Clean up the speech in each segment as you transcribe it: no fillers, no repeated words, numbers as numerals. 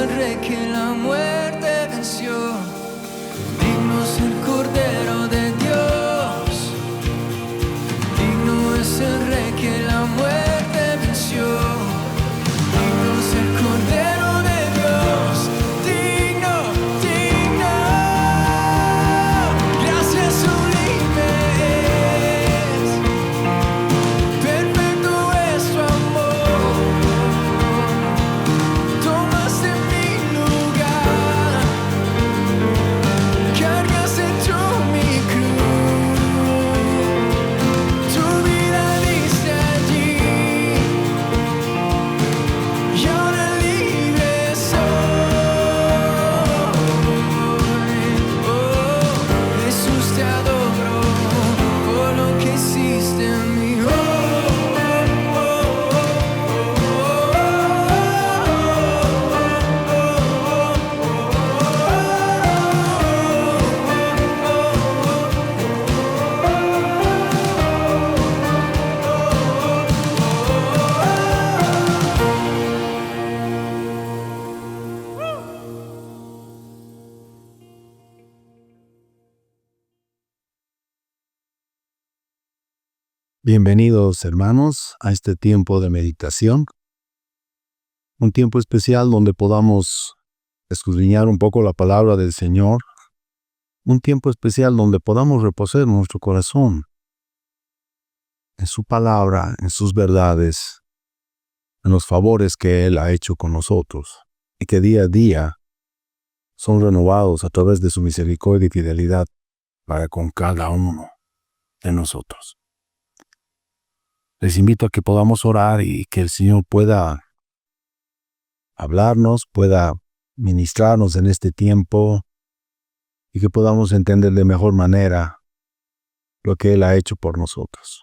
el Rey que la muerte venció. Digno es el Cordero de Dios. Digno es el Rey que la muerte venció. Digno es el Cordero de Dios. Digno, digno. Gracias sublimes. Perfecto es tu amor. Tomaste mi lugar. Cargaste tú mi cruz. Tu vida diste allí. Y ahora libre soy. Oh, Jesús, te adoro por lo que hiciste en mí. Oh, Bienvenidos, hermanos, a este tiempo de meditación, un tiempo especial donde podamos escudriñar un poco la palabra del Señor, un tiempo especial donde podamos reposar nuestro corazón en su palabra, en sus verdades, en los favores que Él ha hecho con nosotros y que día a día son renovados a través de su misericordia y fidelidad para con cada uno de nosotros. Les invito a que podamos orar y que el Señor pueda hablarnos, pueda ministrarnos en este tiempo y que podamos entender de mejor manera lo que Él ha hecho por nosotros,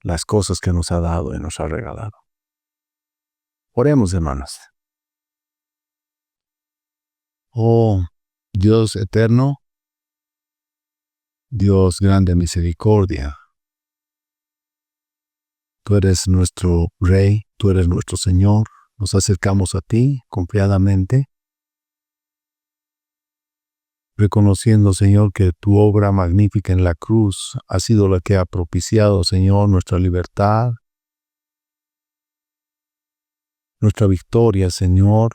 las cosas que nos ha dado y nos ha regalado. Oremos, hermanos. Oh, Dios eterno, Dios grande misericordia, tú eres nuestro Rey, tú eres nuestro Señor. Nos acercamos a ti confiadamente, reconociendo, Señor, que tu obra magnífica en la cruz ha sido la que ha propiciado, Señor, nuestra libertad, nuestra victoria, Señor.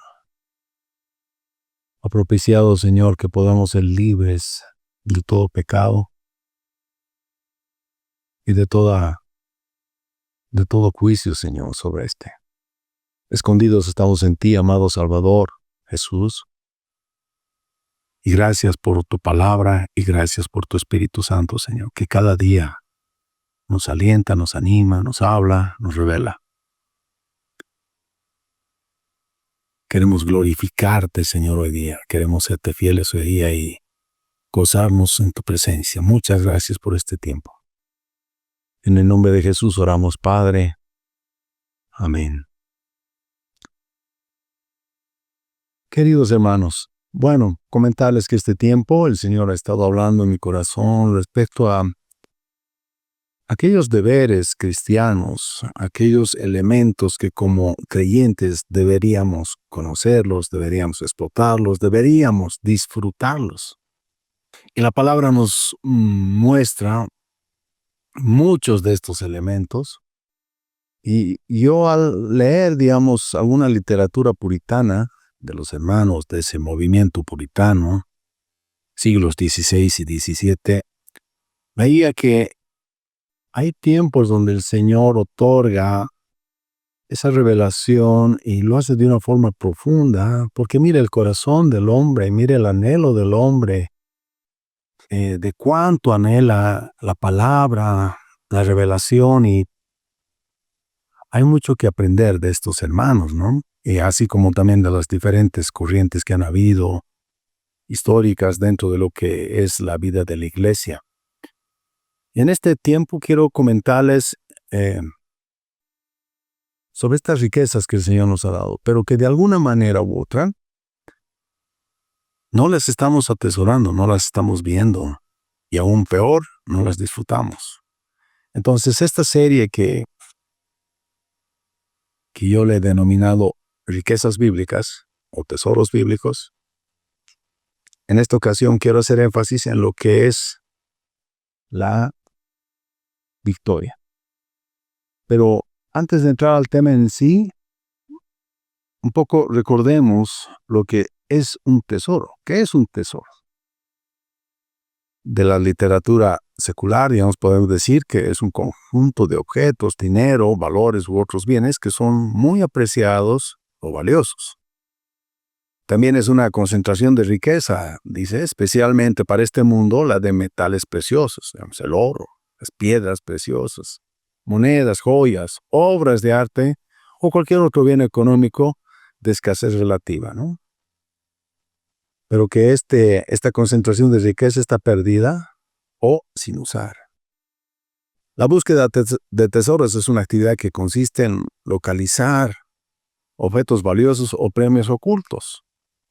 Ha propiciado, Señor, que podamos ser libres de todo pecado y de todo juicio, Señor, sobre este. Escondidos estamos en ti, amado Salvador, Jesús. Y gracias por tu palabra y gracias por tu Espíritu Santo, Señor, que cada día nos alienta, nos anima, nos habla, nos revela. Queremos glorificarte, Señor, hoy día. Queremos serte fieles hoy día y gozarnos en tu presencia. Muchas gracias por este tiempo. En el nombre de Jesús oramos, Padre. Amén. Queridos hermanos, bueno, comentarles que este tiempo el Señor ha estado hablando en mi corazón respecto a aquellos deberes cristianos, aquellos elementos que como creyentes deberíamos conocerlos, deberíamos explotarlos, deberíamos disfrutarlos. Y la palabra nos muestra muchos de estos elementos. Y yo al leer, digamos, alguna literatura puritana de los hermanos de ese movimiento puritano, siglos XVI y XVII, veía que hay tiempos donde el Señor otorga esa revelación y lo hace de una forma profunda, porque mire el corazón del hombre, mire el anhelo del hombre, de cuánto anhela la palabra, la revelación, y hay mucho que aprender de estos hermanos, ¿no? Y así como también de las diferentes corrientes que han habido, históricas dentro de lo que es la vida de la iglesia. Y en este tiempo quiero comentarles sobre estas riquezas que el Señor nos ha dado, pero que de alguna manera u otra no las estamos atesorando, no las estamos viendo, y aún peor, no las disfrutamos. Entonces, esta serie que yo le he denominado Riquezas Bíblicas, o tesoros bíblicos. En esta ocasión quiero hacer énfasis en lo que es la victoria. Pero antes de entrar al tema en sí, un poco recordemos lo que es un tesoro. ¿Qué es un tesoro? De la literatura secular, digamos, podemos decir que es un conjunto de objetos, dinero, valores u otros bienes que son muy apreciados o valiosos. También es una concentración de riqueza, dice, especialmente para este mundo, la de metales preciosos, digamos, el oro, las piedras preciosas, monedas, joyas, obras de arte o cualquier otro bien económico de escasez relativa, ¿no? Pero que esta concentración de riqueza está perdida o sin usar. La búsqueda de tesoros es una actividad que consiste en localizar objetos valiosos o premios ocultos.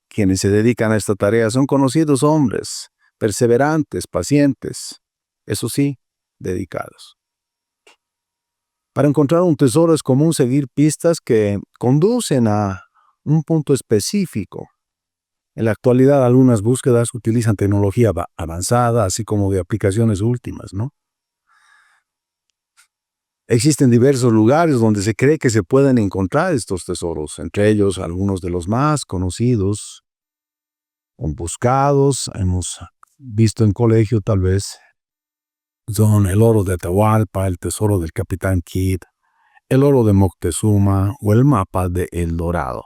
Quienes se dedican a esta tarea son conocidos hombres, perseverantes, pacientes, eso sí, dedicados. Para encontrar un tesoro es común seguir pistas que conducen a un punto específico. En la actualidad, algunas búsquedas utilizan tecnología avanzada, así como de aplicaciones últimas, ¿no? Existen diversos lugares donde se cree que se pueden encontrar estos tesoros, entre ellos algunos de los más conocidos o buscados, hemos visto en colegio tal vez, son el oro de Atahualpa, el tesoro del Capitán Kidd, el oro de Moctezuma o el mapa de El Dorado.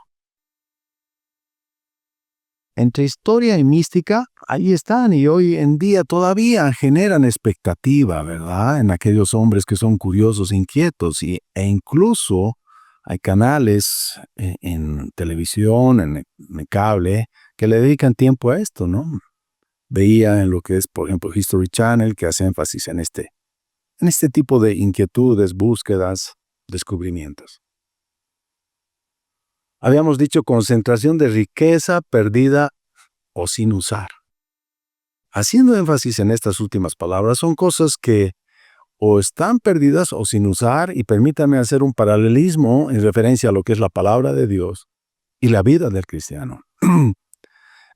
Entre historia y mística, ahí están y hoy en día todavía generan expectativa, ¿verdad? En aquellos hombres que son curiosos, inquietos e incluso hay canales en televisión, en cable, que le dedican tiempo a esto, ¿no? Veía en lo que es, por ejemplo, History Channel, que hace énfasis en este tipo de inquietudes, búsquedas, descubrimientos. Habíamos dicho concentración de riqueza perdida o sin usar. Haciendo énfasis en estas últimas palabras, son cosas que o están perdidas o sin usar, y permítame hacer un paralelismo en referencia a lo que es la palabra de Dios y la vida del cristiano.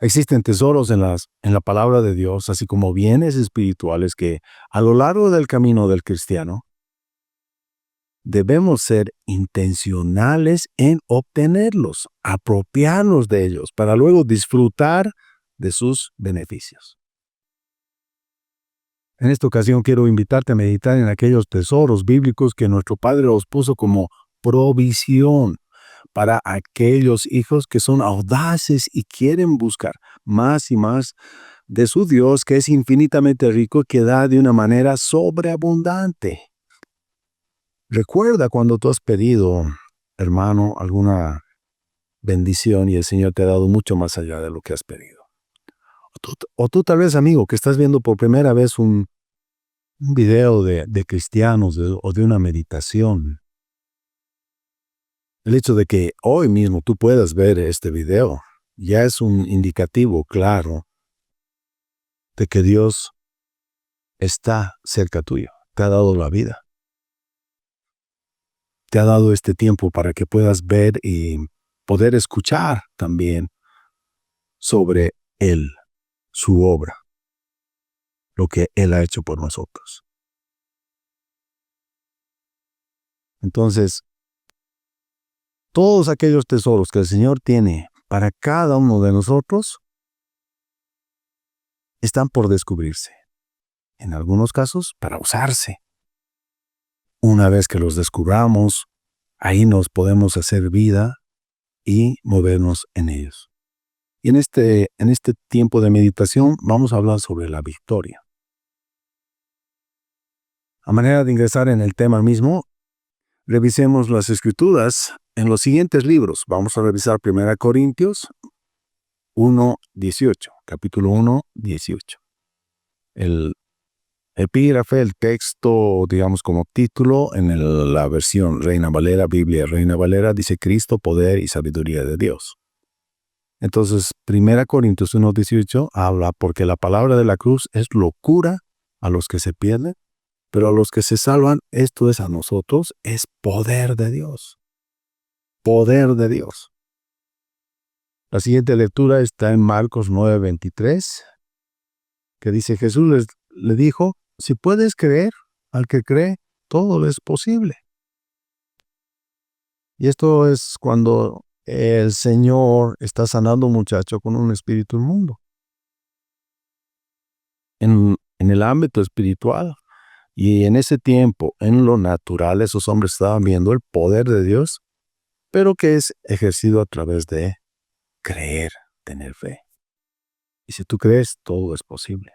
Existen tesoros en la palabra de Dios, así como bienes espirituales que a lo largo del camino del cristiano debemos ser intencionales en obtenerlos, apropiarnos de ellos, para luego disfrutar de sus beneficios. En esta ocasión quiero invitarte a meditar en aquellos tesoros bíblicos que nuestro Padre os puso como provisión para aquellos hijos que son audaces y quieren buscar más y más de su Dios, que es infinitamente rico y que da de una manera sobreabundante. Recuerda cuando tú has pedido, hermano, alguna bendición y el Señor te ha dado mucho más allá de lo que has pedido. O tú tal vez, amigo, que estás viendo por primera vez un video de cristianos o de una meditación. El hecho de que hoy mismo tú puedas ver este video ya es un indicativo claro de que Dios está cerca tuyo, te ha dado la vida. Te ha dado este tiempo para que puedas ver y poder escuchar también sobre Él, su obra, lo que Él ha hecho por nosotros. Entonces, todos aquellos tesoros que el Señor tiene para cada uno de nosotros están por descubrirse. En algunos casos, para usarse. Una vez que los descubramos, ahí nos podemos hacer vida y movernos en ellos. Y en este tiempo de meditación vamos a hablar sobre la victoria. A manera de ingresar en el tema mismo, revisemos las Escrituras en los siguientes libros. Vamos a revisar 1 Corintios 1:18, capítulo 1:18. El epígrafe, el texto, digamos como título, en la versión Reina Valera, Biblia Reina Valera, dice Cristo, poder y sabiduría de Dios. Entonces, 1 Corintios 1:18 habla porque la palabra de la cruz es locura a los que se pierden, pero a los que se salvan, esto es a nosotros, es poder de Dios. Poder de Dios. La siguiente lectura está en Marcos 9:23, que dice: Jesús le dijo: si puedes creer, al que cree, todo es posible. Y esto es cuando el Señor está sanando a un muchacho con un espíritu inmundo. En el ámbito espiritual y en ese tiempo, en lo natural, esos hombres estaban viendo el poder de Dios, pero que es ejercido a través de creer, tener fe. Y si tú crees, todo es posible.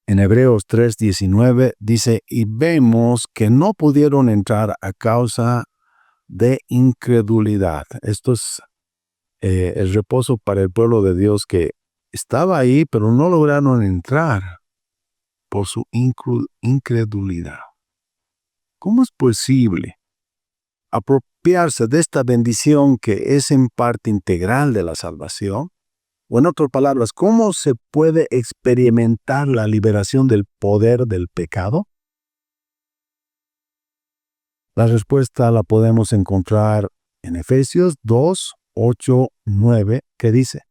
En Hebreos 3:19 dice: y vemos que no pudieron entrar a causa de incredulidad. Esto es el reposo para el pueblo de Dios que estaba ahí, pero no lograron entrar por su incredulidad. ¿Cómo es posible apropiarse de esta bendición que es en parte integral de la salvación? O en otras palabras, ¿cómo se puede experimentar la liberación del poder del pecado? La respuesta la podemos encontrar en Efesios 2:8-9, que dice: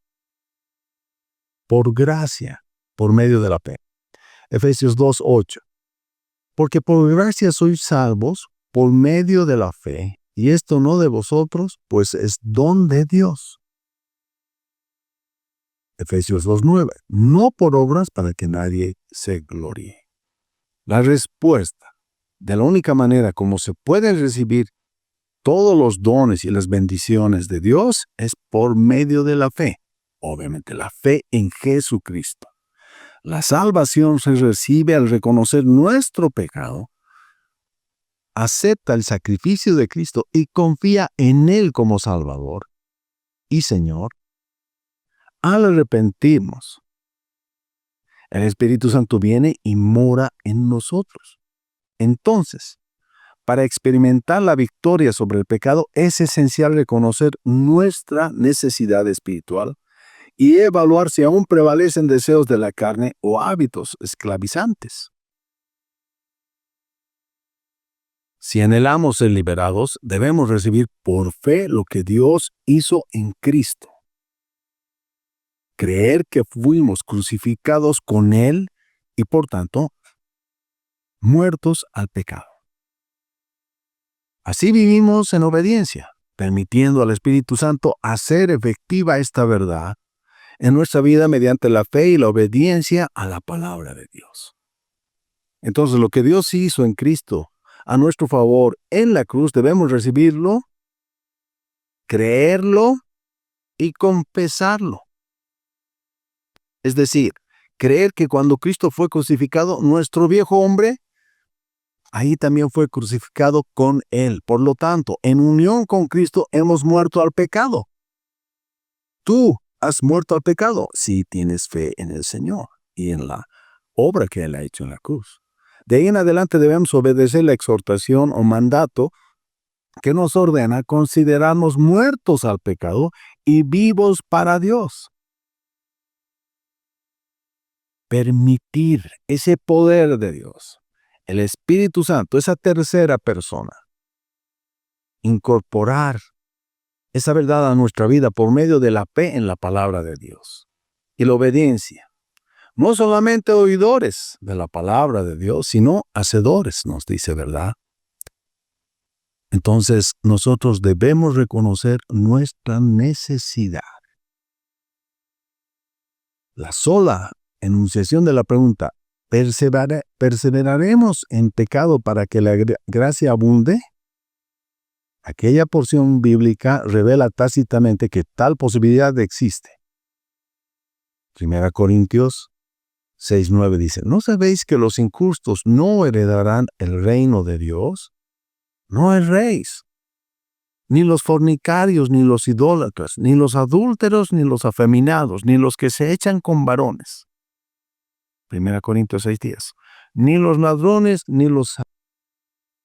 por gracia, por medio de la fe. Efesios 2:8. Porque por gracia sois salvos por medio de la fe, y esto no de vosotros, pues es don de Dios. Efesios 2:9. No por obras para que nadie se gloríe. La respuesta de la única manera como se pueden recibir todos los dones y las bendiciones de Dios es por medio de la fe. Obviamente, la fe en Jesucristo. La salvación se recibe al reconocer nuestro pecado, acepta el sacrificio de Cristo y confía en Él como Salvador y Señor. Al arrepentirnos, el Espíritu Santo viene y mora en nosotros. Entonces, para experimentar la victoria sobre el pecado es esencial reconocer nuestra necesidad espiritual y evaluar si aún prevalecen deseos de la carne o hábitos esclavizantes. Si anhelamos ser liberados, debemos recibir por fe lo que Dios hizo en Cristo. Creer que fuimos crucificados con Él y, por tanto, muertos al pecado. Así vivimos en obediencia, permitiendo al Espíritu Santo hacer efectiva esta verdad en nuestra vida mediante la fe y la obediencia a la palabra de Dios. Entonces, lo que Dios hizo en Cristo a nuestro favor en la cruz, debemos recibirlo, creerlo y confesarlo. Es decir, creer que cuando Cristo fue crucificado, nuestro viejo hombre, ahí también fue crucificado con Él. Por lo tanto, en unión con Cristo hemos muerto al pecado. Tú has muerto al pecado si tienes fe en el Señor y en la obra que Él ha hecho en la cruz. De ahí en adelante debemos obedecer la exhortación o mandato que nos ordena considerarnos muertos al pecado y vivos para Dios. Permitir ese poder de Dios, el Espíritu Santo, esa tercera persona, incorporar esa verdad a nuestra vida por medio de la fe en la palabra de Dios y la obediencia. No solamente oidores de la palabra de Dios, sino hacedores, nos dice, ¿verdad? Entonces, nosotros debemos reconocer nuestra necesidad. La sola enunciación de la pregunta, ¿perseveraremos en pecado para que la gracia abunde? Aquella porción bíblica revela tácitamente que tal posibilidad existe. 1 Corintios 6:9 dice: ¿no sabéis que los injustos no heredarán el reino de Dios? No erréis. Ni los fornicarios, ni los idólatras, ni los adúlteros, ni los afeminados, ni los que se echan con varones. 1 Corintios 6:10. Ni los ladrones, ni los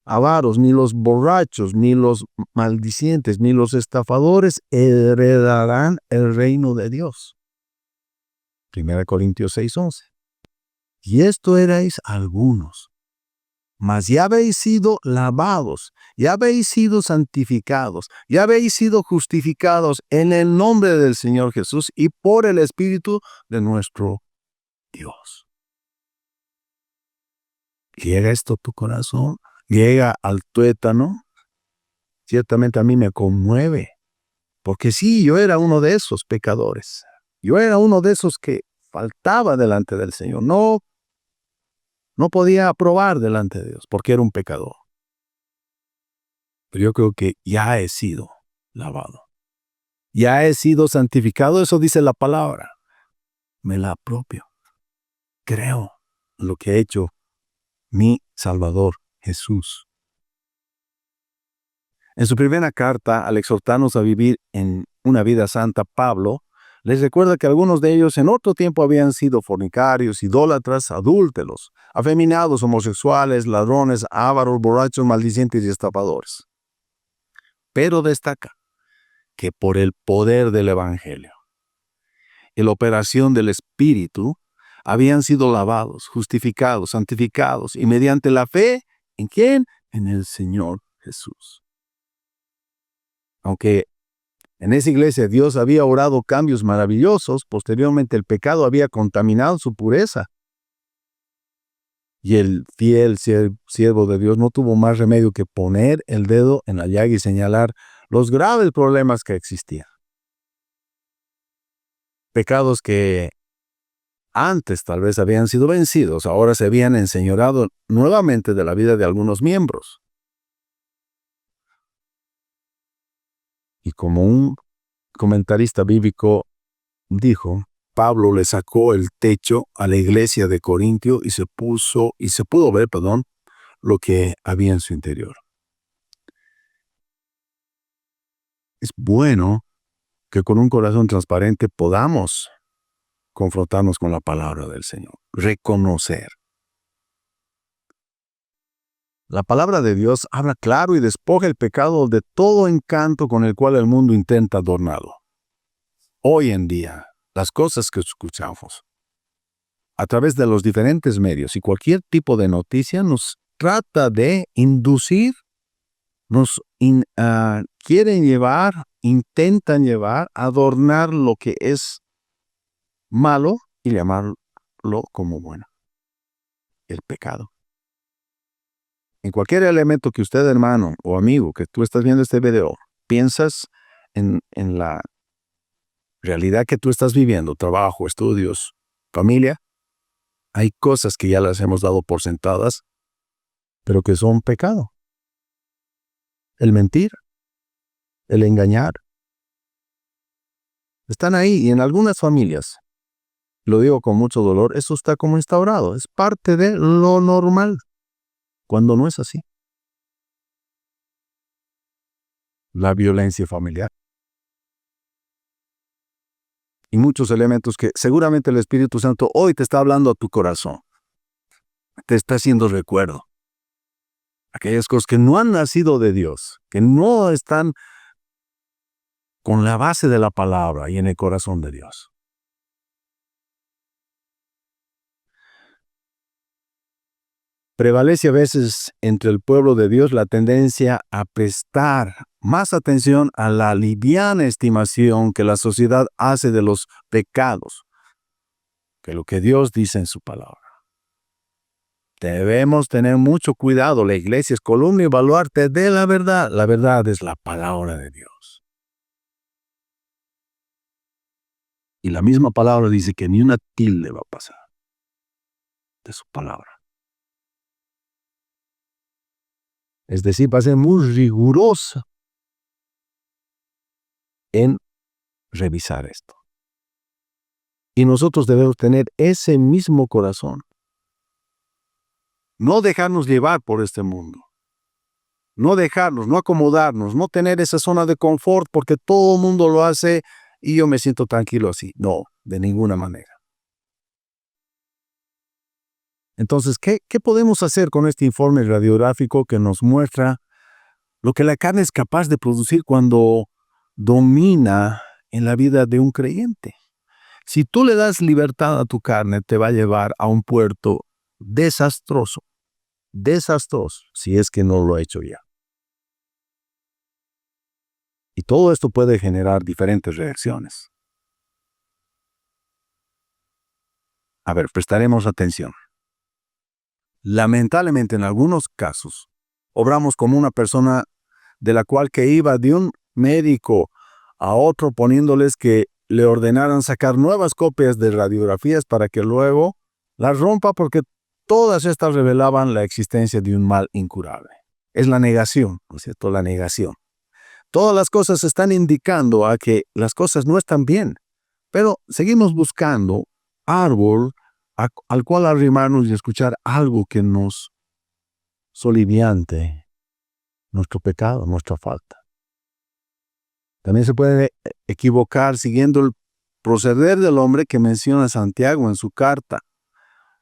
avaros, ni los borrachos, ni los maldicientes, ni los estafadores heredarán el reino de Dios. 1 Corintios 6:11. Y esto erais algunos. mas ya habéis sido lavados, ya habéis sido santificados, ya habéis sido justificados en el nombre del Señor Jesús y por el Espíritu de nuestro Dios. ¿Llega esto a tu corazón? ¿Llega al tuétano? Ciertamente a mí me conmueve, porque sí, yo era uno de esos pecadores. Yo era uno de esos que faltaba delante del Señor. No podía aprobar delante de Dios porque era un pecador. Pero yo creo que ya he sido lavado. Ya he sido santificado, eso dice la palabra. Me la apropio. Creo lo que ha hecho mi Salvador Jesús. En su primera carta, al exhortarnos a vivir en una vida santa, Pablo les recuerda que algunos de ellos en otro tiempo habían sido fornicarios, idólatras, adúlteros, afeminados, homosexuales, ladrones, ávaros, borrachos, maldicientes y estafadores. Pero destaca que por el poder del Evangelio y la operación del Espíritu habían sido lavados, justificados, santificados y mediante la fe, ¿en quién? En el Señor Jesús. Aunque en esa iglesia Dios había obrado cambios maravillosos, posteriormente el pecado había contaminado su pureza. Y el fiel siervo de Dios no tuvo más remedio que poner el dedo en la llaga y señalar los graves problemas que existían. Pecados que antes tal vez habían sido vencidos, ahora se habían enseñoreado nuevamente de la vida de algunos miembros. Y como un comentarista bíblico dijo, Pablo le sacó el techo a la iglesia de Corintio y se pudo ver, lo que había en su interior. Es bueno que con un corazón transparente podamos confrontarnos con la palabra del Señor, reconocer. La palabra de Dios habla claro y despoja el pecado de todo encanto con el cual el mundo intenta adornarlo. Hoy en día, las cosas que escuchamos a través de los diferentes medios y cualquier tipo de noticia nos trata de inducir, quieren llevar, intentan llevar, adornar lo que es malo y llamarlo como bueno. El pecado. En cualquier elemento que usted, hermano o amigo, que tú estás viendo este video, piensas en la realidad que tú estás viviendo, trabajo, estudios, familia, hay cosas que ya las hemos dado por sentadas, pero que son pecado. El mentir, el engañar, están ahí y en algunas familias, lo digo con mucho dolor, eso está como instaurado, es parte de lo normal, cuando no es así. La violencia familiar. Y muchos elementos que seguramente el Espíritu Santo hoy te está hablando a tu corazón. Te está haciendo recuerdo. Aquellas cosas que no han nacido de Dios, que no están con la base de la palabra y en el corazón de Dios. Prevalece a veces entre el pueblo de Dios la tendencia a prestar más atención a la liviana estimación que la sociedad hace de los pecados que lo que Dios dice en su palabra. Debemos tener mucho cuidado. La iglesia es columna y baluarte de la verdad. La verdad es la palabra de Dios. Y la misma palabra dice que ni una tilde va a pasar de su palabra. Es decir, va a ser muy rigurosa en revisar esto. Y nosotros debemos tener ese mismo corazón. No dejarnos llevar por este mundo. No dejarnos, no acomodarnos, no tener esa zona de confort porque todo el mundo lo hace y yo me siento tranquilo así. No, de ninguna manera. Entonces, ¿qué podemos hacer con este informe radiográfico que nos muestra lo que la carne es capaz de producir cuando domina en la vida de un creyente? Si tú le das libertad a tu carne, te va a llevar a un puerto desastroso. desastroso si es que no lo ha hecho ya. Y todo esto puede generar diferentes reacciones. A ver, prestaremos atención. Lamentablemente, en algunos casos, obramos como una persona de la cual que iba de un médico a otro poniéndoles que le ordenaran sacar nuevas copias de radiografías para que luego las rompa, porque todas estas revelaban la existencia de un mal incurable. Es la negación, ¿no es cierto? La negación. Todas las cosas están indicando a que las cosas no están bien, pero seguimos buscando árbol al cual arrimarnos y escuchar algo que nos soliviante nuestro pecado, nuestra falta. También se puede equivocar siguiendo el proceder del hombre que menciona Santiago en su carta.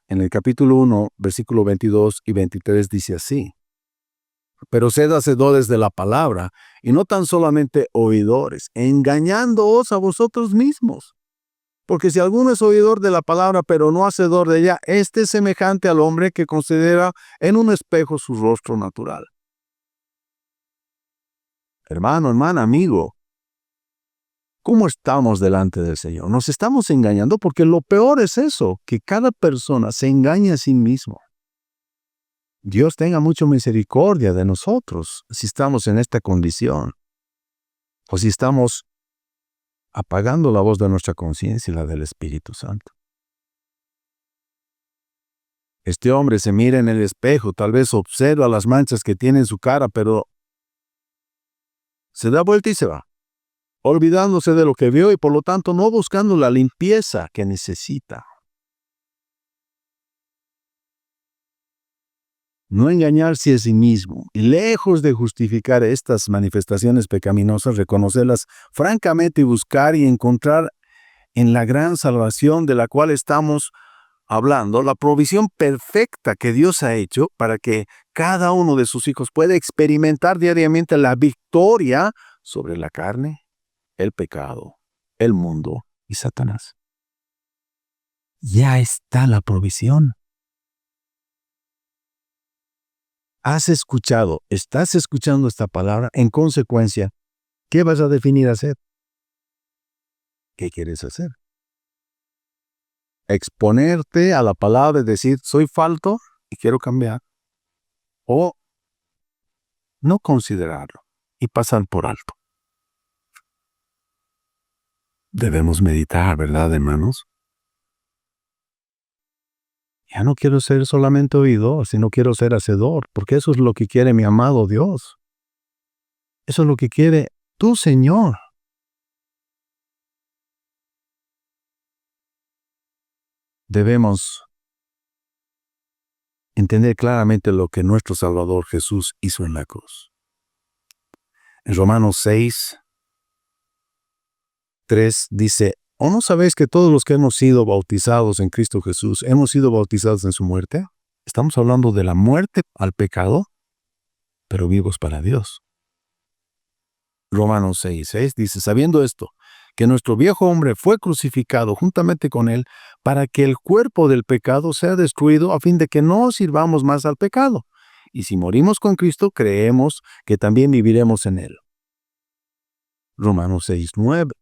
En el capítulo 1, versículo 22 y 23 dice así: pero sed hacedores de la palabra, y no tan solamente oidores, engañándoos a vosotros mismos. Porque si alguno es oidor de la palabra, pero no hacedor de ella, este es semejante al hombre que considera en un espejo su rostro natural. Hermano, hermana, amigo, ¿cómo estamos delante del Señor? Nos estamos engañando, porque lo peor es eso, que cada persona se engaña a sí mismo. Dios tenga mucha misericordia de nosotros si estamos en esta condición, o si estamos apagando la voz de nuestra conciencia y la del Espíritu Santo. Este hombre se mira en el espejo, tal vez observa las manchas que tiene en su cara, pero se da vuelta y se va, olvidándose de lo que vio y por lo tanto no buscando la limpieza que necesita. No engañarse a sí mismo, y lejos de justificar estas manifestaciones pecaminosas, reconocerlas francamente y buscar y encontrar en la gran salvación de la cual estamos hablando, la provisión perfecta que Dios ha hecho para que cada uno de sus hijos pueda experimentar diariamente la victoria sobre la carne, el pecado, el mundo y Satanás. Ya está la provisión. Estás escuchando esta palabra, en consecuencia, ¿qué vas a definir hacer? ¿Qué quieres hacer? Exponerte a la palabra y decir, soy falto y quiero cambiar. O no considerarlo y pasar por alto. Debemos meditar, ¿verdad, hermanos? Ya no quiero ser solamente oidor, sino quiero ser hacedor, porque eso es lo que quiere mi amado Dios. Eso es lo que quiere tu Señor. Debemos entender claramente lo que nuestro Salvador Jesús hizo en la cruz. En Romanos 6, 3 dice, ¿o no sabéis que todos los que hemos sido bautizados en Cristo Jesús hemos sido bautizados en su muerte? Estamos hablando de la muerte al pecado, pero vivos para Dios. Romanos 6:6 dice, sabiendo esto, que nuestro viejo hombre fue crucificado juntamente con él para que el cuerpo del pecado sea destruido a fin de que no sirvamos más al pecado. Y si morimos con Cristo, creemos que también viviremos en él. Romanos 6:9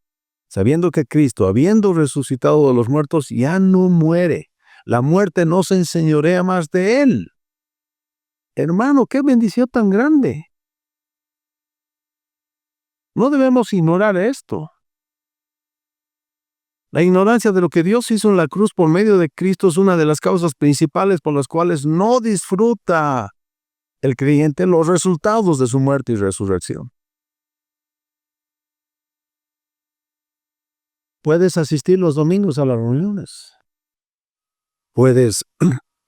sabiendo que Cristo, habiendo resucitado de los muertos, ya no muere. La muerte no se enseñorea más de él. Hermano, qué bendición tan grande. No debemos ignorar esto. La ignorancia de lo que Dios hizo en la cruz por medio de Cristo es una de las causas principales por las cuales no disfruta el creyente los resultados de su muerte y resurrección. Puedes asistir los domingos a las reuniones. Puedes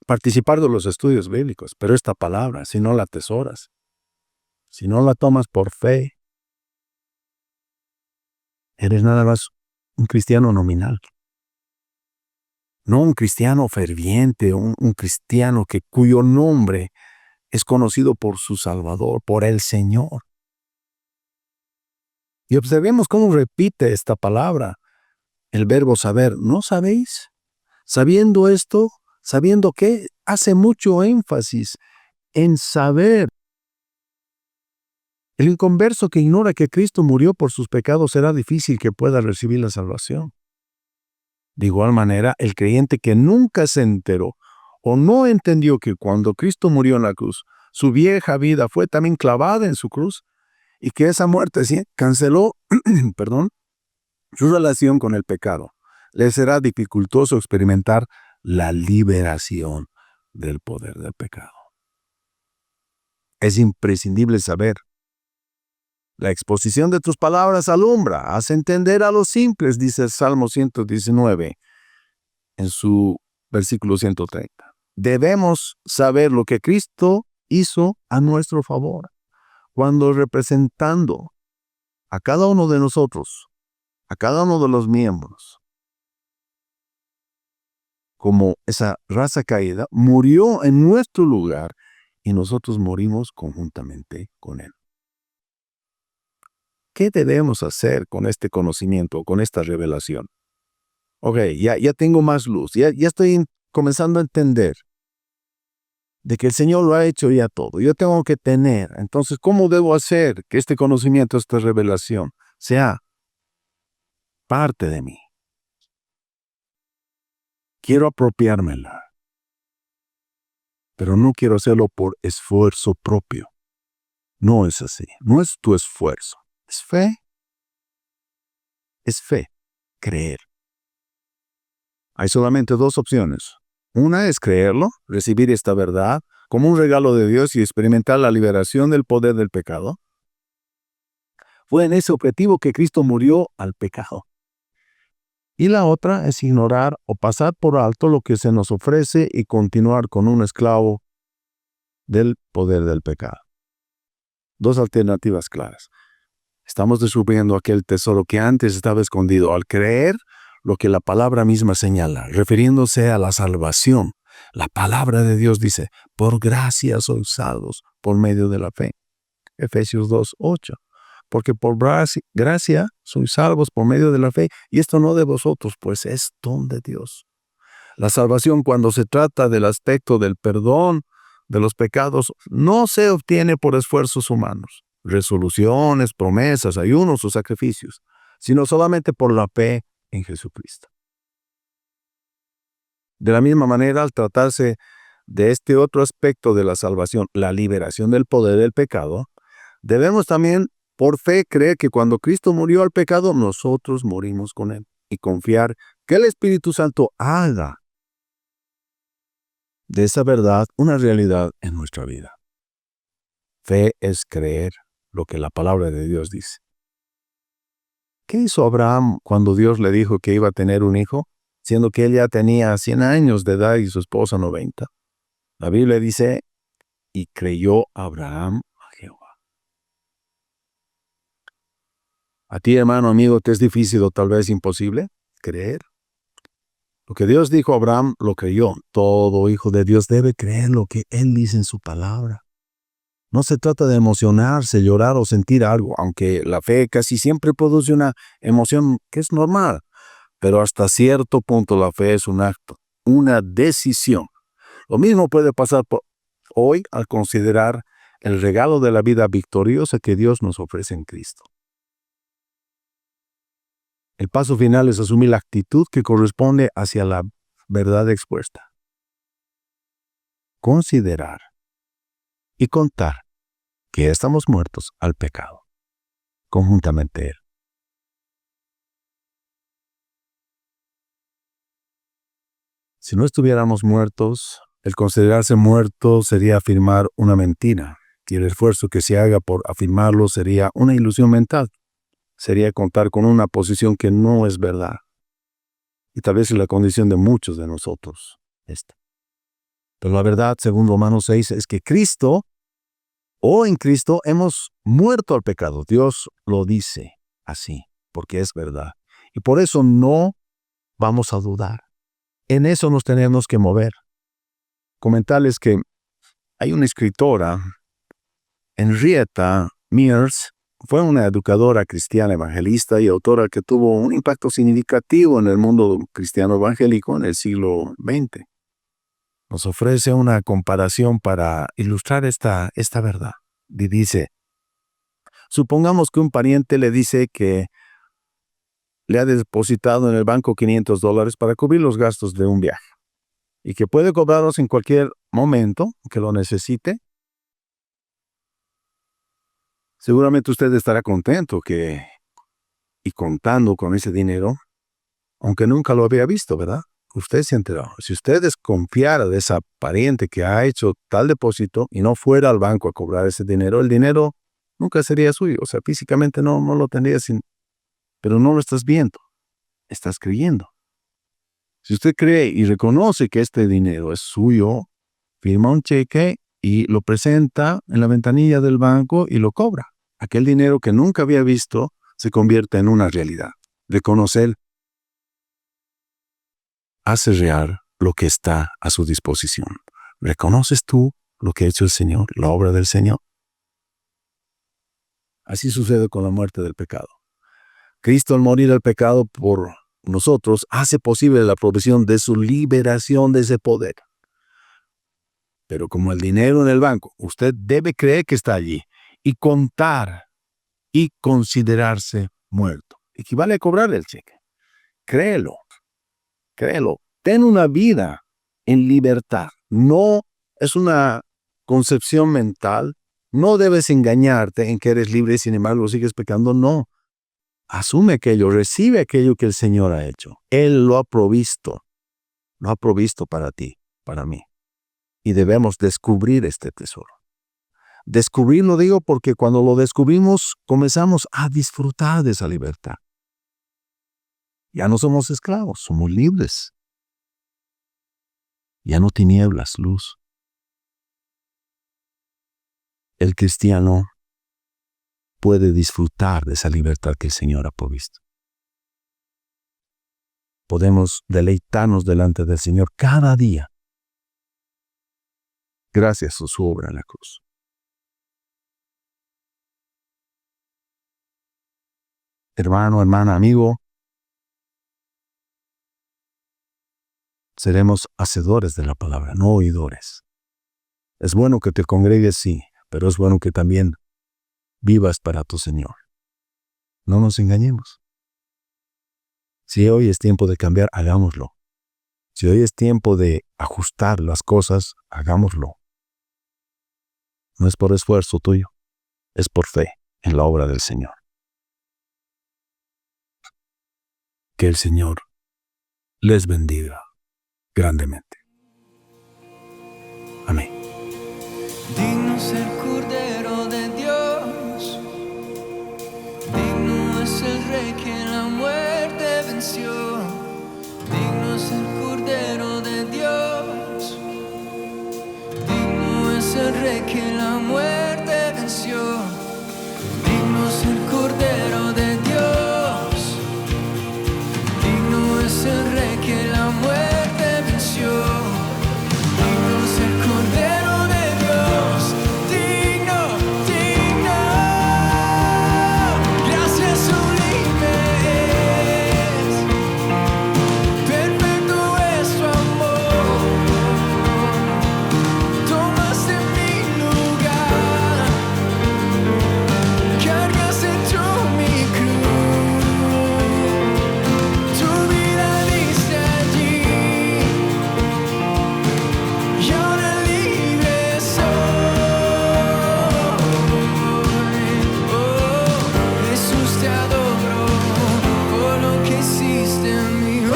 participar de los estudios bíblicos, pero esta palabra, si no la atesoras, si no la tomas por fe, eres nada más un cristiano nominal. No un cristiano ferviente, un cristiano cuyo nombre es conocido por su Salvador, por el Señor. Y observemos cómo repite esta palabra, el verbo saber. ¿No sabéis? Sabiendo esto, sabiendo que hace mucho énfasis en saber. El inconverso que ignora que Cristo murió por sus pecados será difícil que pueda recibir la salvación. De igual manera, el creyente que nunca se enteró o no entendió que cuando Cristo murió en la cruz, su vieja vida fue también clavada en su cruz y que esa muerte ¿sí? canceló perdón, su relación con el pecado, le será dificultoso experimentar la liberación del poder del pecado. Es imprescindible saber. La exposición de tus palabras alumbra, hace entender a los simples, dice el Salmo 119 en su versículo 130. Debemos saber lo que Cristo hizo a nuestro favor, cuando representando a cada uno de nosotros, a cada uno de los miembros, como esa raza caída, murió en nuestro lugar y nosotros morimos conjuntamente con Él. ¿Qué debemos hacer con este conocimiento, con esta revelación? Ok, ya tengo más luz, ya estoy comenzando a entender de que el Señor lo ha hecho ya todo. Yo tengo que tener. Entonces, ¿cómo debo hacer que este conocimiento, esta revelación, sea parte de mí? Quiero apropiármela, pero no quiero hacerlo por esfuerzo propio. No es así. No es tu esfuerzo. Es fe. Es fe. Creer. Hay solamente dos opciones. Una es creerlo, recibir esta verdad como un regalo de Dios y experimentar la liberación del poder del pecado. Fue en ese objetivo que Cristo murió al pecado. Y la otra es ignorar o pasar por alto lo que se nos ofrece y continuar con un esclavo del poder del pecado. Dos alternativas claras. Estamos descubriendo aquel tesoro que antes estaba escondido al creer lo que la palabra misma señala, refiriéndose a la salvación. La palabra de Dios dice, por gracia sois salvos por medio de la fe. Efesios 2:8. Porque por gracia sois salvos por medio de la fe, y esto no de vosotros, pues es don de Dios. La salvación, cuando se trata del aspecto del perdón de los pecados, no se obtiene por esfuerzos humanos, resoluciones, promesas, ayunos o sacrificios, sino solamente por la fe en Jesucristo. De la misma manera, al tratarse de este otro aspecto de la salvación, la liberación del poder del pecado, debemos también por fe creer que cuando Cristo murió al pecado, nosotros morimos con Él y confiar que el Espíritu Santo haga de esa verdad una realidad en nuestra vida. Fe es creer lo que la palabra de Dios dice. ¿Qué hizo Abraham cuando Dios le dijo que iba a tener un hijo, siendo que él ya tenía 100 años de edad y su esposa 90? La Biblia dice, y creyó Abraham a Jehová. A ti, hermano, amigo, ¿te es difícil o tal vez imposible creer? Lo que Dios dijo a Abraham, lo creyó. Todo hijo de Dios debe creer lo que Él dice en su palabra. No se trata de emocionarse, llorar o sentir algo, aunque la fe casi siempre produce una emoción que es normal. Pero hasta cierto punto la fe es un acto, una decisión. Lo mismo puede pasar hoy al considerar el regalo de la vida victoriosa que Dios nos ofrece en Cristo. El paso final es asumir la actitud que corresponde hacia la verdad expuesta. Considerar y contar que estamos muertos al pecado, conjuntamente Él. Si no estuviéramos muertos, el considerarse muerto sería afirmar una mentira, y el esfuerzo que se haga por afirmarlo sería una ilusión mental. Sería contar con una posición que no es verdad. Y tal vez es la condición de muchos de nosotros esta. Pero la verdad, según Romanos 6, es que en Cristo hemos muerto al pecado. Dios lo dice así, porque es verdad. Y por eso no vamos a dudar. En eso nos tenemos que mover. Comentarles que hay una escritora, Henrietta Mears, fue una educadora cristiana evangelista y autora que tuvo un impacto significativo en el mundo cristiano evangélico en el siglo XX. nos ofrece una comparación para ilustrar esta verdad. Y dice, supongamos que un pariente le dice que le ha depositado en el banco $500 para cubrir los gastos de un viaje y que puede cobrarlos en cualquier momento que lo necesite. Seguramente usted estará contento y contando con ese dinero, aunque nunca lo había visto, ¿verdad? Usted se enteró. Si usted desconfiara de esa pariente que ha hecho tal depósito y no fuera al banco a cobrar ese dinero, el dinero nunca sería suyo. O sea, físicamente no lo tendría pero no lo estás viendo. Estás creyendo. Si usted cree y reconoce que este dinero es suyo, firma un cheque y lo presenta en la ventanilla del banco y lo cobra. Aquel dinero que nunca había visto se convierte en una realidad. Reconocer hace real lo que está a su disposición. ¿Reconoces tú lo que ha hecho el Señor, la obra del Señor? Así sucede con la muerte del pecado. Cristo, al morir al pecado por nosotros, hace posible la provisión de su liberación de ese poder. Pero como el dinero en el banco, usted debe creer que está allí y contar y considerarse muerto. Equivale a cobrar el cheque. Créelo. Ten una vida en libertad. No es una concepción mental. No debes engañarte en que eres libre y sin embargo sigues pecando. No. Asume aquello, recibe aquello que el Señor ha hecho. Él lo ha provisto. Lo ha provisto para ti, para mí. Y debemos descubrir este tesoro. Descubrirlo digo porque cuando lo descubrimos comenzamos a disfrutar de esa libertad. Ya no somos esclavos, somos libres. Ya no tinieblas, luz. El cristiano puede disfrutar de esa libertad que el Señor ha provisto. Podemos deleitarnos delante del Señor cada día gracias a su obra en la cruz. Hermano, hermana, amigo, seremos hacedores de la palabra, no oidores. Es bueno que te congregues, sí, pero es bueno que también vivas para tu Señor. No nos engañemos. Si hoy es tiempo de cambiar, hagámoslo. Si hoy es tiempo de ajustar las cosas, hagámoslo. No es por esfuerzo tuyo, es por fe en la obra del Señor. Que el Señor les bendiga grandemente. Amén. Digno es el Cordero de Dios, digno es el Rey que la muerte venció, digno es el Cordero de Dios, digno es el Rey que la muerte venció, digno es el Cordero de Dios, digno es el Rey que la muerte venció, digno es el Cordero de Dios, digno, digno, gracias sublimes, perfecto es tu amor, tomaste mi lugar, cargaste tú mi cruz, tu vida diste allí, y ahora libre soy. Oh, Jesús, te adoro por lo que hiciste en mí. Oh,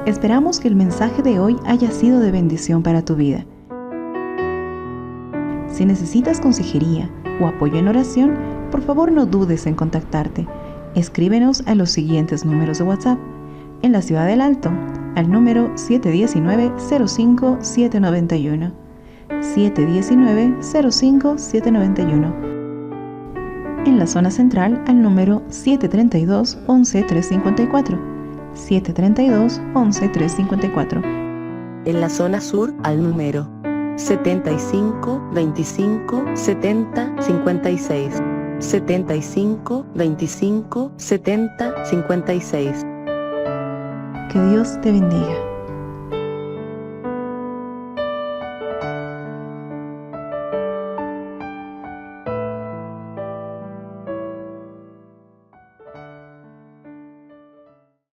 Esperamos que el mensaje de hoy haya sido de bendición para tu vida. Si necesitas consejería o apoyo en oración, por favor no dudes en contactarte. Escríbenos a los siguientes números de WhatsApp. En la Ciudad del Alto, al número 719-05-791. 719-05-791. En la zona central al número 732-11354. 732-11354. En la zona sur al número 75 25 70 56. 75 25 70 56. Que Dios te bendiga.